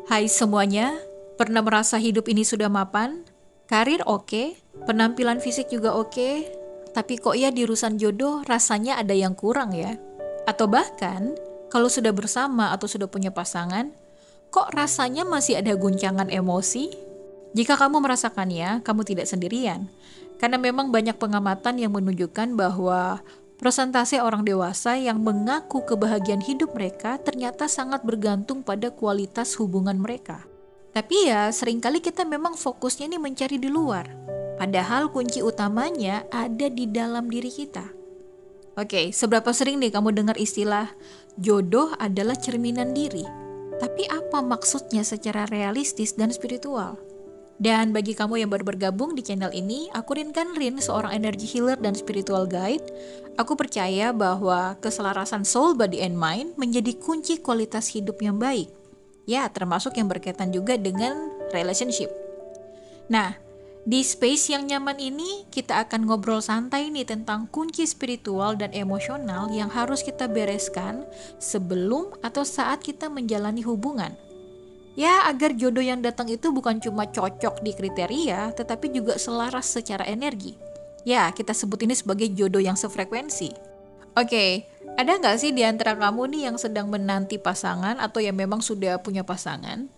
Hai semuanya, pernah merasa hidup ini sudah mapan? Karir oke, penampilan fisik juga oke, tapi kok ya di urusan jodoh rasanya ada yang kurang ya? Atau bahkan, kalau sudah bersama atau sudah punya pasangan, kok rasanya masih ada guncangan emosi? Jika kamu merasakannya, kamu tidak sendirian. Karena memang banyak pengamatan yang menunjukkan bahwa persentase orang dewasa yang mengaku kebahagiaan hidup mereka ternyata sangat bergantung pada kualitas hubungan mereka. Tapi ya, seringkali kita memang fokusnya nih mencari di luar. Padahal kunci utamanya ada di dalam diri kita. Oke, seberapa sering nih kamu dengar istilah jodoh adalah cerminan diri? Tapi apa maksudnya secara realistis dan spiritual? Dan bagi kamu yang baru bergabung di channel ini, aku Rin, seorang energy healer dan spiritual guide. Aku percaya bahwa keselarasan soul, body, and mind menjadi kunci kualitas hidup yang baik. Ya, termasuk yang berkaitan juga dengan relationship. Nah, di space yang nyaman ini, kita akan ngobrol santai nih tentang kunci spiritual dan emosional yang harus kita bereskan sebelum atau saat kita menjalani hubungan. Ya, agar jodoh yang datang itu bukan cuma cocok di kriteria, tetapi juga selaras secara energi. Ya, kita sebut ini sebagai jodoh yang sefrekuensi. Oke, ada nggak sih di antara kamu nih yang sedang menanti pasangan atau yang memang sudah punya pasangan?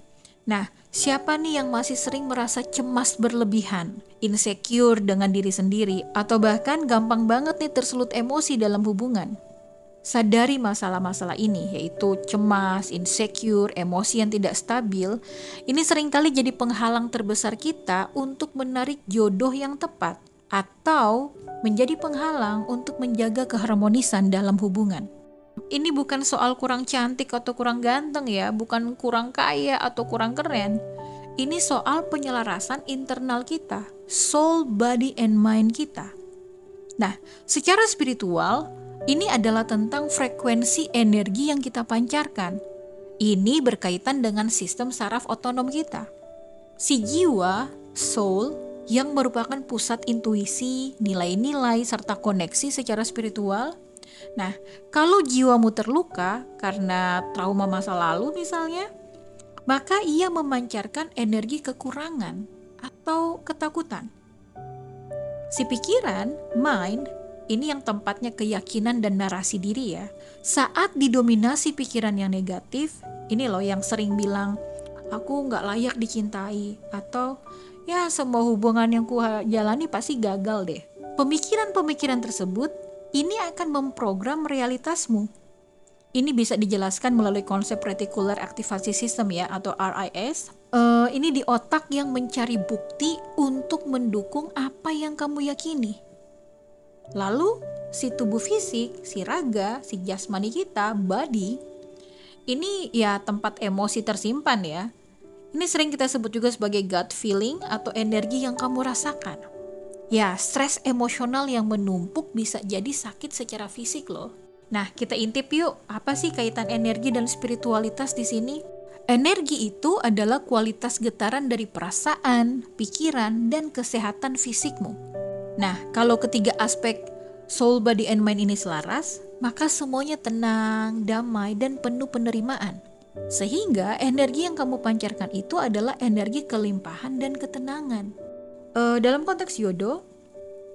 Nah, siapa nih yang masih sering merasa cemas berlebihan, insecure dengan diri sendiri, atau bahkan gampang banget nih tersulut emosi dalam hubungan? Sadari masalah-masalah ini, yaitu cemas, insecure, emosi yang tidak stabil, ini seringkali jadi penghalang terbesar kita untuk menarik jodoh yang tepat atau menjadi penghalang untuk menjaga keharmonisan dalam hubungan. Ini bukan soal kurang cantik atau kurang ganteng ya, bukan kurang kaya atau kurang keren. Ini soal penyelarasan internal kita, soul, body, and mind kita. Nah, secara spiritual, ini adalah tentang frekuensi energi yang kita pancarkan. Ini berkaitan dengan sistem saraf otonom kita. Si jiwa, soul, yang merupakan pusat intuisi, nilai-nilai, serta koneksi secara spiritual. Nah, kalau jiwamu terluka karena trauma masa lalu misalnya, maka ia memancarkan energi kekurangan atau ketakutan. Si pikiran, mind, ini yang tempatnya keyakinan dan narasi diri ya. Saat didominasi pikiran yang negatif, ini loh yang sering bilang, aku nggak layak dicintai, atau ya semua hubungan yang ku jalani pasti gagal deh. Pemikiran-pemikiran tersebut, ini akan memprogram realitasmu. Ini bisa dijelaskan melalui konsep Reticular Activation System ya, atau RIS. Ini di otak yang mencari bukti untuk mendukung apa yang kamu yakini. Lalu si tubuh fisik, si raga, si jasmani kita, body, ini ya tempat emosi tersimpan ya. Ini sering kita sebut juga sebagai gut feeling atau energi yang kamu rasakan. Ya, stres emosional yang menumpuk bisa jadi sakit secara fisik loh. Nah, kita intip yuk, apa sih kaitan energi dan spiritualitas di sini? Energi itu adalah kualitas getaran dari perasaan, pikiran, dan kesehatan fisikmu. Nah, kalau ketiga aspek soul, body, and mind ini selaras, maka semuanya tenang, damai, dan penuh penerimaan. Sehingga energi yang kamu pancarkan itu adalah energi kelimpahan dan ketenangan. Dalam konteks jodoh,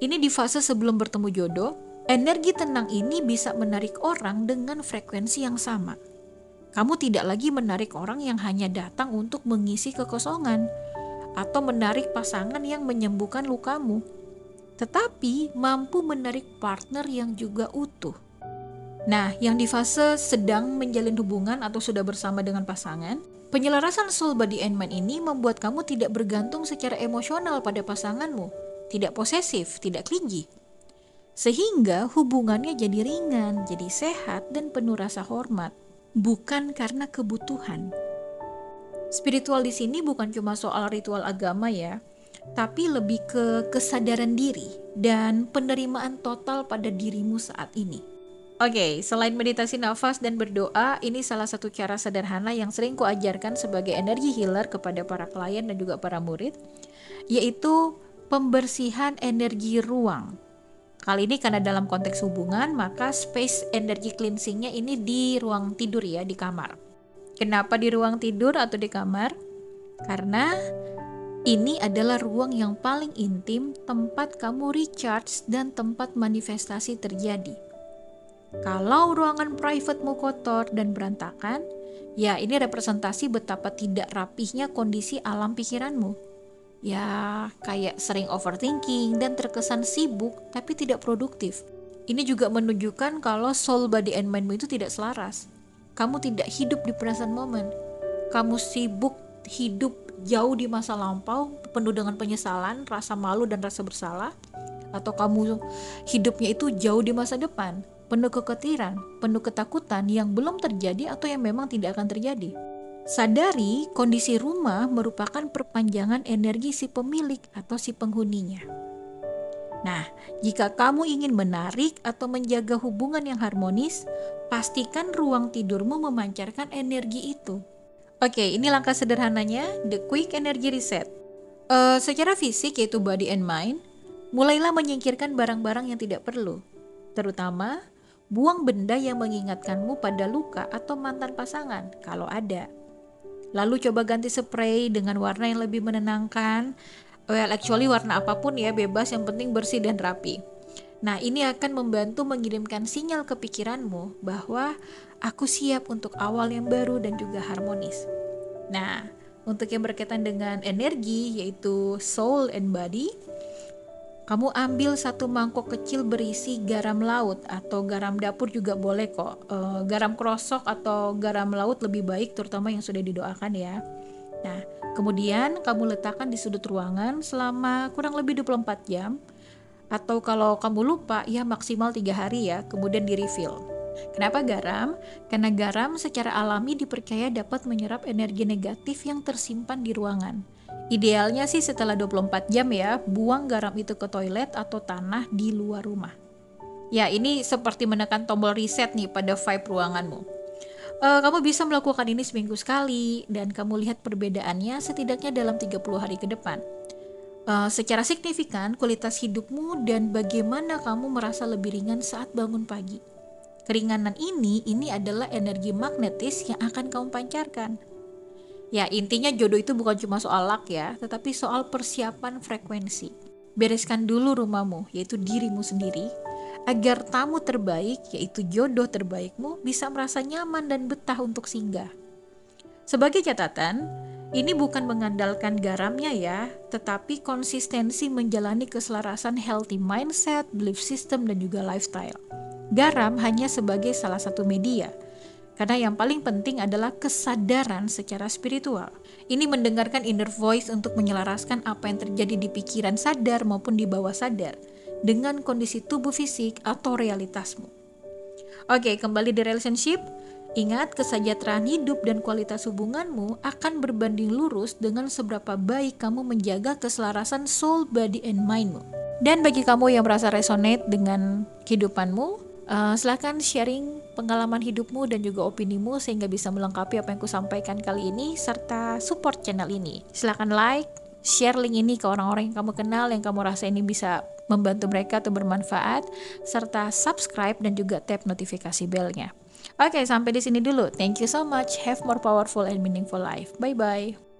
ini di fase sebelum bertemu jodoh, energi tenang ini bisa menarik orang dengan frekuensi yang sama. Kamu tidak lagi menarik orang yang hanya datang untuk mengisi kekosongan atau menarik pasangan yang menyembuhkan lukamu, tetapi mampu menarik partner yang juga utuh. Nah, yang di fase sedang menjalin hubungan atau sudah bersama dengan pasangan, penyelarasan soul, body, and mind ini membuat kamu tidak bergantung secara emosional pada pasanganmu, tidak posesif, tidak clingy. Sehingga hubungannya jadi ringan, jadi sehat, dan penuh rasa hormat, bukan karena kebutuhan. Spiritual di sini bukan cuma soal ritual agama ya, tapi lebih ke kesadaran diri dan penerimaan total pada dirimu saat ini. Oke, selain meditasi nafas dan berdoa, ini salah satu cara sederhana yang sering kuajarkan sebagai energi healer kepada para klien dan juga para murid, yaitu pembersihan energi ruang. Kali ini karena dalam konteks hubungan, maka space energy cleansingnya ini di ruang tidur ya, di kamar. Kenapa di ruang tidur atau di kamar? Karena ini adalah ruang yang paling intim, tempat kamu recharge dan tempat manifestasi terjadi. Kalau ruangan privatemu kotor dan berantakan, ya ini representasi betapa tidak rapihnya kondisi alam pikiranmu. Ya, kayak sering overthinking dan terkesan sibuk tapi tidak produktif. Ini juga menunjukkan kalau soul, body, and mindmu itu tidak selaras. Kamu tidak hidup di present moment. Kamu sibuk hidup jauh di masa lampau, penuh dengan penyesalan, rasa malu dan rasa bersalah. Atau kamu hidupnya itu jauh di masa depan, penuh kekhawatiran, penuh ketakutan yang belum terjadi atau yang memang tidak akan terjadi. Sadari kondisi rumah merupakan perpanjangan energi si pemilik atau si penghuninya. Nah, jika kamu ingin menarik atau menjaga hubungan yang harmonis, pastikan ruang tidurmu memancarkan energi itu. Oke, ini langkah sederhananya, the quick energy reset. Secara fisik yaitu body and mind, mulailah menyingkirkan barang-barang yang tidak perlu. Terutama, buang benda yang mengingatkanmu pada luka atau mantan pasangan, kalau ada. Lalu coba ganti spray dengan warna yang lebih menenangkan. Well, actually warna apapun ya, bebas, yang penting bersih dan rapi. Nah, ini akan membantu mengirimkan sinyal ke pikiranmu bahwa aku siap untuk awal yang baru dan juga harmonis. Nah, untuk yang berkaitan dengan energi yaitu soul and body, kamu ambil satu mangkok kecil berisi garam laut atau garam dapur juga boleh kok. Garam krosok atau garam laut lebih baik, terutama yang sudah didoakan ya. Nah, kemudian kamu letakkan di sudut ruangan selama kurang lebih 24 jam. Atau kalau kamu lupa, ya maksimal 3 hari ya, kemudian di refill. Kenapa garam? Karena garam secara alami dipercaya dapat menyerap energi negatif yang tersimpan di ruangan. Idealnya sih setelah 24 jam ya, buang garam itu ke toilet atau tanah di luar rumah. Ya, ini seperti menekan tombol reset nih pada vibe ruanganmu. Kamu bisa melakukan ini seminggu sekali dan kamu lihat perbedaannya setidaknya dalam 30 hari ke depan. Secara signifikan kualitas hidupmu dan bagaimana kamu merasa lebih ringan saat bangun pagi. Keringanan ini adalah energi magnetis yang akan kamu pancarkan. Ya, intinya jodoh itu bukan cuma soal luck ya, tetapi soal persiapan frekuensi. Bereskan dulu rumahmu, yaitu dirimu sendiri, agar tamu terbaik, yaitu jodoh terbaikmu, bisa merasa nyaman dan betah untuk singgah. Sebagai catatan, ini bukan mengandalkan garamnya ya, tetapi konsistensi menjalani keselarasan healthy mindset, belief system, dan juga lifestyle. Garam hanya sebagai salah satu media, karena yang paling penting adalah kesadaran secara spiritual. Ini mendengarkan inner voice untuk menyelaraskan apa yang terjadi di pikiran sadar maupun di bawah sadar dengan kondisi tubuh fisik atau realitasmu. Oke, kembali di relationship. Ingat, kesejahteraan hidup dan kualitas hubunganmu akan berbanding lurus dengan seberapa baik kamu menjaga keselarasan soul, body, and mindmu. Dan bagi kamu yang merasa resonate dengan kehidupanmu, silahkan sharing pengalaman hidupmu dan juga opinimu sehingga bisa melengkapi apa yang kusampaikan kali ini serta support channel ini. Silahkan like, share link ini ke orang-orang yang kamu kenal yang kamu rasa ini bisa membantu mereka atau bermanfaat, serta subscribe dan juga tap notifikasi bellnya. Oke, sampai di sini dulu. Thank you so much. Have more powerful and meaningful life. Bye-bye.